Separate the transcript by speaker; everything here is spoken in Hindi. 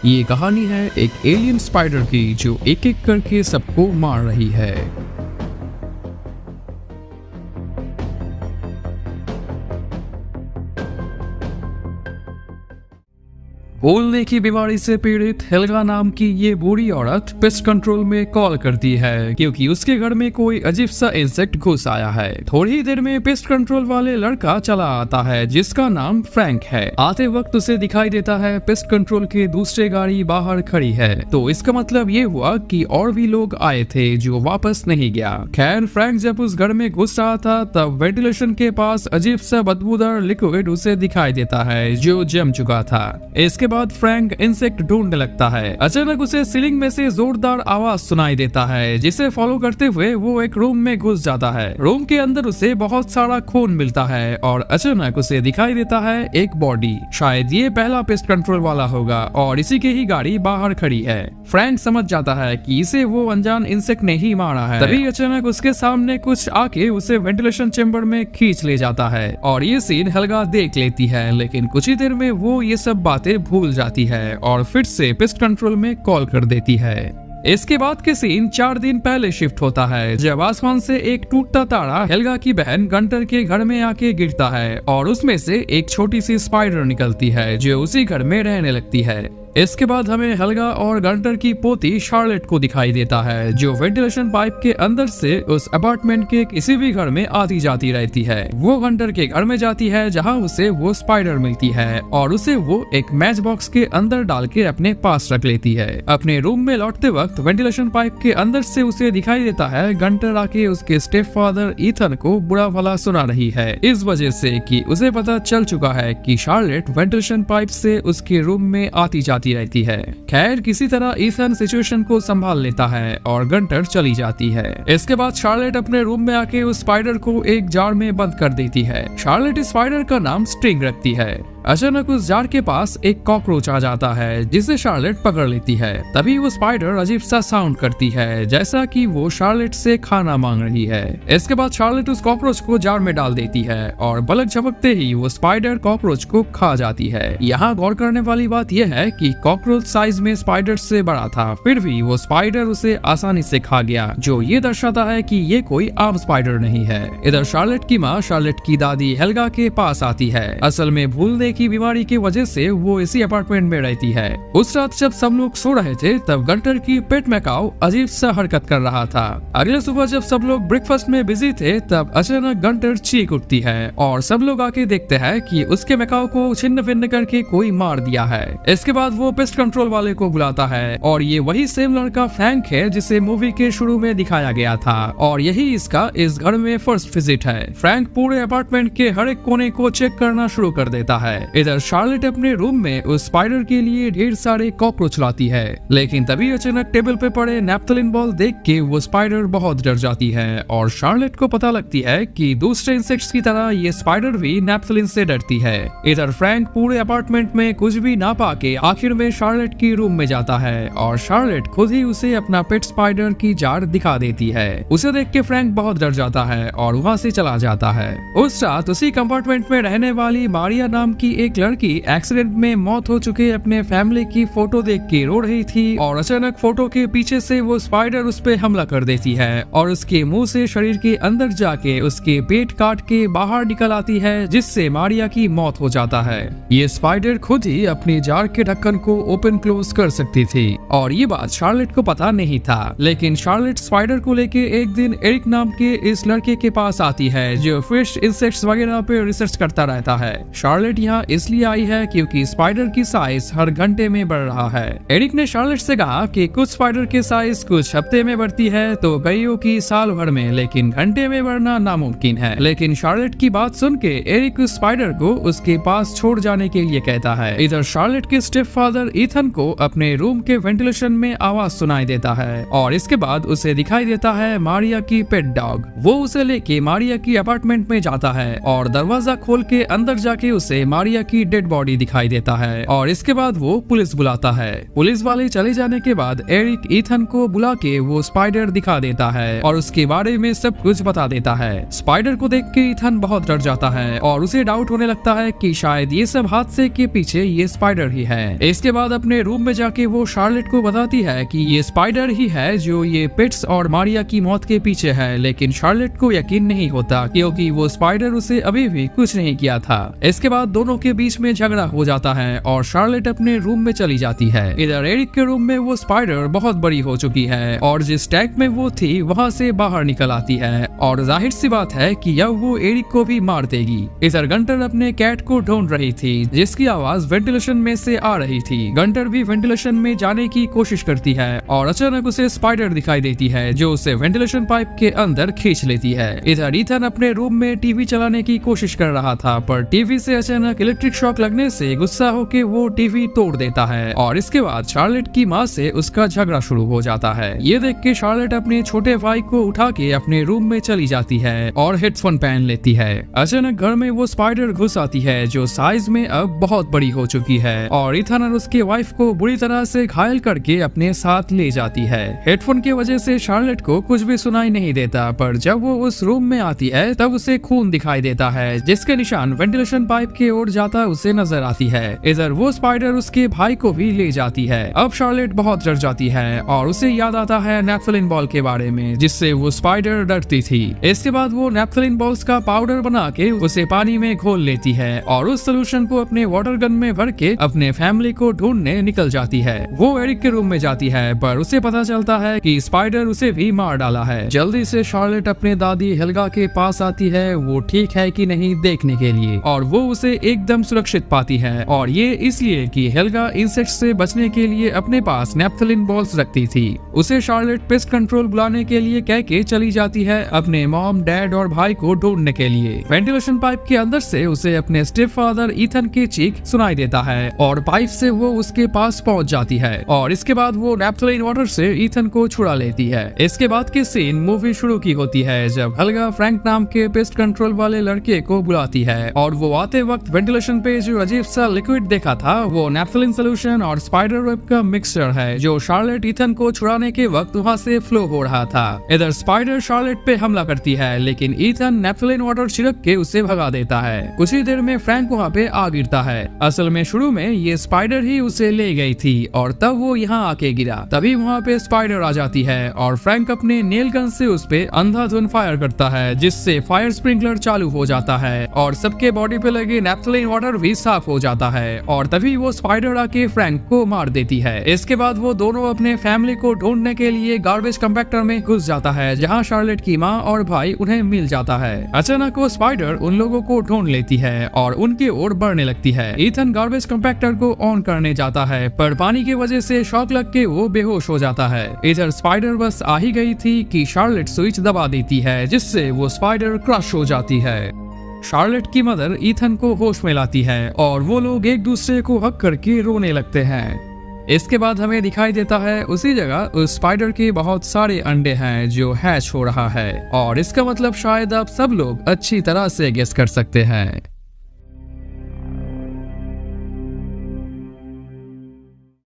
Speaker 1: ये कहानी है एक एलियन स्पाइडर की जो एक एक करके सबको मार रही है। बोलने की बीमारी से पीड़ित हेल्गा नाम की ये बूढ़ी औरत पेस्ट कंट्रोल में कॉल करती है क्योंकि उसके घर में कोई अजीब सा इंसेक्ट घुस आया है। थोड़ी ही देर में पेस्ट कंट्रोल वाले लड़का चला आता है जिसका नाम फ्रैंक है। आते वक्त उसे दिखाई देता है पेस्ट कंट्रोल के दूसरे गाड़ी बाहर खड़ी है, तो इसका मतलब ये हुआ कि और भी लोग आए थे जो वापस नहीं गया। खैर, फ्रैंक जब उस घर में घुस रहा था तब वेंटिलेशन के पास अजीब सा बदबूदार लिक्विड उसे दिखाई देता है जो जम चुका था। इसके बाद फ्रैंक इंसेक्ट ढूंढने लगता है। अचानक उसे सीलिंग में से जोरदार आवाज सुनाई देता है जिसे फॉलो करते हुए वो एक रूम में घुस जाता है। रूम के अंदर उसे बहुत सारा खून मिलता है और अचानक उसे दिखाई देता है एक बॉडी। शायद ये पहला पेस्ट कंट्रोल वाला होगा और इसी की ही गाड़ी बाहर खड़ी है। फ्रैंक समझ जाता है कि इसे वो अनजान इंसेक्ट ने ही मारा है। तभी अचानक उसके सामने कुछ आके उसे वेंटिलेशन चेम्बर में खींच ले जाता है और ये सीन हेल्गा देख लेती है, लेकिन कुछ ही देर में वो ये सब बातें भूल जाती है और फिर से पेस्ट कंट्रोल में कॉल कर देती है। इसके बाद के सीन 4 दिन पहले शिफ्ट होता है जब आसमान से एक टूटता तारा हेल्गा की बहन गंटर के घर में आके गिरता है और उसमें से एक छोटी सी स्पाइडर निकलती है जो उसी घर में रहने लगती है। इसके बाद हमें हेल्गा और गंटर की पोती शार्लेट को दिखाई देता है जो वेंटिलेशन पाइप के अंदर से उस अपार्टमेंट के किसी भी घर में आती जाती रहती है। वो गंटर के घर में जाती है जहां उसे वो स्पाइडर मिलती है और उसे वो एक मैच बॉक्स के अंदर डाल के अपने पास रख लेती है। अपने रूम में लौटते वक्त वेंटिलेशन पाइप के अंदर से उसे दिखाई देता है गंटर आके उसके स्टेप फादर ईथन को बुरा भला सुना रही है, इस वजह से कि उसे पता चल चुका है कि शार्लेट वेंटिलेशन पाइप से उसके रूम में आती जाती रहती है। खैर, किसी तरह ईथन सिचुएशन को संभाल लेता है और गंटर चली जाती है। इसके बाद शार्लेट अपने रूम में आके उस स्पाइडर को एक जार में बंद कर देती है। शार्लेट इस स्पाइडर का नाम स्टिंग रखती है। अचानक उस जार के पास एक कॉकरोच आ जाता है जिसे शार्लेट पकड़ लेती है। तभी वो स्पाइडर अजीब सा साउंड करती है जैसा कि वो शार्लेट से खाना मांग रही है। इसके बाद शार्लेट उस कॉकरोच को जार में डाल देती है और पलक झपकते ही वो स्पाइडर कॉकरोच को खा जाती है। यहाँ गौर करने वाली बात यह है कि कॉकरोच साइज में स्पाइडर से बड़ा था, फिर भी वो स्पाइडर उसे आसानी से खा गया, जो ये दर्शाता है कि ये कोई आम स्पाइडर नहीं है। इधर शार्लेट की माँ शार्लेट की दादी हेल्गा के पास आती है। असल में भूलने की बीमारी की वजह से वो इसी अपार्टमेंट में रहती है। उस रात जब सब लोग सो रहे थे तब गंटर की पेट मैकाओ अजीब सा हरकत कर रहा था। अगले सुबह जब सब लोग ब्रेकफास्ट में बिजी थे तब अचानक गंटर चीख उठती है और सब लोग आके देखते हैं कि उसके मैकाओ को छिन्न भिन्न करके कोई मार दिया है। इसके बाद वो पेस्ट कंट्रोल वाले को बुलाता है और ये वही सेम लड़का फ्रैंक है जिसे मूवी के शुरू में दिखाया गया था और यही इसका इस घर में फर्स्ट विजिट है। फ्रैंक पूरे अपार्टमेंट के हर एक कोने को चेक करना शुरू कर देता है। इधर शार्लेट अपने रूम में उस स्पाइडर के लिए ढेर सारे कॉकरोच लाती है, लेकिन तभी अचानक टेबल पे पड़े नैप्थलीन बॉल देख के वो स्पाइडर बहुत डर जाती है और शार्लेट को पता लगती है कि दूसरे इंसेक्ट्स की तरह ये स्पाइडर भी नैप्थलीन से डरती है। इधर फ्रैंक पूरे अपार्टमेंट में कुछ भी ना पाके आखिर में शार्लेट की रूम में जाता है और शार्लेट खुद ही उसे अपना पेट स्पाइडर की जार दिखा देती है। उसे देख के फ्रैंक बहुत डर जाता है और वहाँ से चला जाता है। उस रात उसी कंपार्टमेंट में रहने वाली मारिया नाम की एक लड़की एक्सीडेंट में मौत हो चुके अपने फैमिली की फोटो देख के रो रही थी और अचानक फोटो के पीछे से वो स्पाइडर उस पे हमला कर देती है और उसके मुंह से शरीर के अंदर जाके उसके पेट काट के बाहर निकल आती है जिससे मारिया की मौत हो जाता है। ये स्पाइडर खुद ही अपनी जार के ढक्कन को ओपन क्लोज कर सकती थी और ये बात शार्लेट को पता नहीं था, लेकिन शार्लेट स्पाइडर को लेके एक दिन एरिक नाम के इस लड़के के पास आती है जो फिश इंसेक्ट्स वगैरह पे रिसर्च करता रहता है। शार्लेट यहाँ इसलिए आई है क्योंकि स्पाइडर की साइज हर घंटे में बढ़ रहा है। एरिक ने शार्लेट से कहा कि कुछ स्पाइडर की साइज कुछ हफ्ते में बढ़ती है तो कईयों की साल भर में, लेकिन घंटे में बढ़ना नामुमकिन है। लेकिन शार्लेट की बात सुन के एरिक उस स्पाइडर को उसके पास छोड़ जाने के लिए कहता है। इधर शार्लेट के स्टेप फादर ईथन को अपने रूम के वेंटिलेशन में आवाज सुनाई देता है और इसके बाद उसे दिखाई देता है मारिया की पेट डॉग। वो उसे लेके मारिया की अपार्टमेंट में जाता है और दरवाजा खोल के अंदर जाके उसे मारिया मारिया की डेड बॉडी दिखाई देता है और इसके बाद वो पुलिस बुलाता है। पुलिस वाले चले जाने के बाद एरिक ईथन को बुला के वो स्पाइडर दिखा देता है और उसके बारे में सब कुछ बता देता है। स्पाइडर को देख के ईथन बहुत डर जाता है और उसे डाउट होने लगता है कि शायद ये सब हादसे के पीछे ये स्पाइडर ही है। इसके बाद अपने रूम में जाके वो शार्लेट को बताती है कि ये स्पाइडर ही है जो ये पिट्स और मारिया की मौत के पीछे है, लेकिन शार्लेट को यकीन नहीं होता क्योंकि वो स्पाइडर उसे अभी भी कुछ नहीं किया था। इसके बाद दोनों के बीच में झगड़ा हो जाता है और शार्लेट अपने रूम में चली जाती है। इधर एरिक के रूम में वो स्पाइडर बहुत बड़ी हो चुकी है और जिस टैंक में वो थी वहाँ से बाहर निकल आती है और जाहिर सी बात है कि अब वो एरिक को भी मार देगी। इधर गंटर अपने कैट को ढूंढ रही थी जिसकी आवाज वेंटिलेशन में से आ रही थी। गंटर भी वेंटिलेशन में जाने की कोशिश करती है और अचानक उसे स्पाइडर दिखाई देती है जो उसे वेंटिलेशन पाइप के अंदर खींच लेती है। इधर ईथन अपने रूम में टीवी चलाने की कोशिश कर रहा था पर टीवी से अचानक इलेक्ट्रिक शॉक लगने से गुस्सा होकर वो टीवी तोड़ देता है और इसके बाद शार्लेट की माँ से उसका झगड़ा शुरू हो जाता है। ये देख के शार्लेट अपने छोटे भाई को उठा के अपने रूम में चली जाती है और हेडफोन पहन लेती है। अचानक घर में वो स्पाइडर घुस आती है जो साइज में अब बहुत बड़ी हो चुकी है और ईथन और उसके वाइफ को बुरी तरह से घायल करके अपने साथ ले जाती है। हेडफोन की वजह से शार्लेट को कुछ भी सुनाई नहीं देता पर जब वो उस रूम में आती है तब उसे खून दिखाई देता है जिसके निशान वेंटिलेशन पाइप की ओर जाता उसे नजर आती है। इधर वो स्पाइडर उसके भाई को भी ले जाती है। अब शार्लेट बहुत डर जाती है और उसे याद आता है नेपथलीन बॉल के बारे में जिससे वो स्पाइडर डरती थी। इसके बाद वो नेपथलीन बॉल्स का पाउडर बना के उसे पानी में घोल लेती है और उस सोल्यूशन को अपने वाटर गन में भर के अपने फैमिली को ढूंढने निकल जाती है। वो एरिक के रूम में जाती है पर उसे पता चलता है कि स्पाइडर उसे भी मार डाला है। जल्दी से शार्लेट अपने दादी हेल्गा के पास आती है वो ठीक है कि नहीं देखने के लिए और वो उसे एकदम सुरक्षित पाती है और ये इसलिए कि हेल्गा इंसेक्ट से बचने के लिए अपने पास नेपथलीन बॉल्स रखती थी। उसे शार्लेट पेस्ट कंट्रोल बुलाने के लिए कह के चली जाती है अपने मॉम, डैड और भाई को ढूंढने के लिए। वेंटिलेशन पाइप के अंदर से उसे अपने स्टेप फादर ईथन की चीख सुनाई देता है और पाइप से वो उसके पास पहुंच जाती है और इसके बाद वो नेपथलीन वाटर से ईथन को छुड़ा लेती है। इसके बाद की सीन मूवी शुरू की होती है जब हेल्गा फ्रैंक नाम के पेस्ट कंट्रोल वाले लड़के को बुलाती है और वो आते वक्त वेंटिलेशन पे जो अजीब सा लिक्विड देखा था वो नेपथलीन सोल्यूशन और स्पाइडर वेब का मिक्सचर है जो शार्लेट ईथन को छुड़ाने के वक्त वहाँ से फ्लो हो रहा था। इधर स्पाइडर शार्लेट पे हमला करती है लेकिन ईथन नेपथलीन वाटर छिड़क के उसे भगा देता है। कुछ ही देर में फ्रैंक वहाँ पे आ गिरता है। असल में शुरू में ये स्पाइडर ही उसे ले गई थी और तब वो यहाँ आके गिरा। तभी वहाँ पे स्पाइडर आ जाती है और फ्रैंक अपने नेल गन से उस पे अंधाधुन फायर करता है जिससे फायर स्प्रिंकलर चालू हो जाता है और सबके बॉडी पे लगे नेपथलीन वाटर भी साफ हो जाता है और तभी वो स्पाइडर आके फ्रैंक को मार देती है। इसके बाद वो दोनों अपने फैमिली को ढूंढने के लिए गार्बेज कंपैक्टर में घुस जाता है जहाँ शार्लेट की माँ और भाई उन्हें मिल जाता है। अचानक वो स्पाइडर उन लोगों को ढूंढ लेती है और उनकी ओर बढ़ने लगती है। ईथन गार्बेज कंपैक्टर को ऑन करने जाता है पर पानी की वजह से शॉक लग के वो बेहोश हो जाता है। इधर स्पाइडर बस आ ही गई थी कि शार्लेट स्विच दबा देती है जिससे वो स्पाइडर क्रश हो जाती है। शार्लेट की मदर ईथन को होश में लाती है और वो लोग एक दूसरे को हक करके रोने लगते हैं। इसके बाद हमें दिखाई देता है उसी जगह उस स्पाइडर के बहुत सारे अंडे हैं जो हैच हो रहा है और इसका मतलब शायद आप सब लोग अच्छी तरह से गेस कर सकते हैं।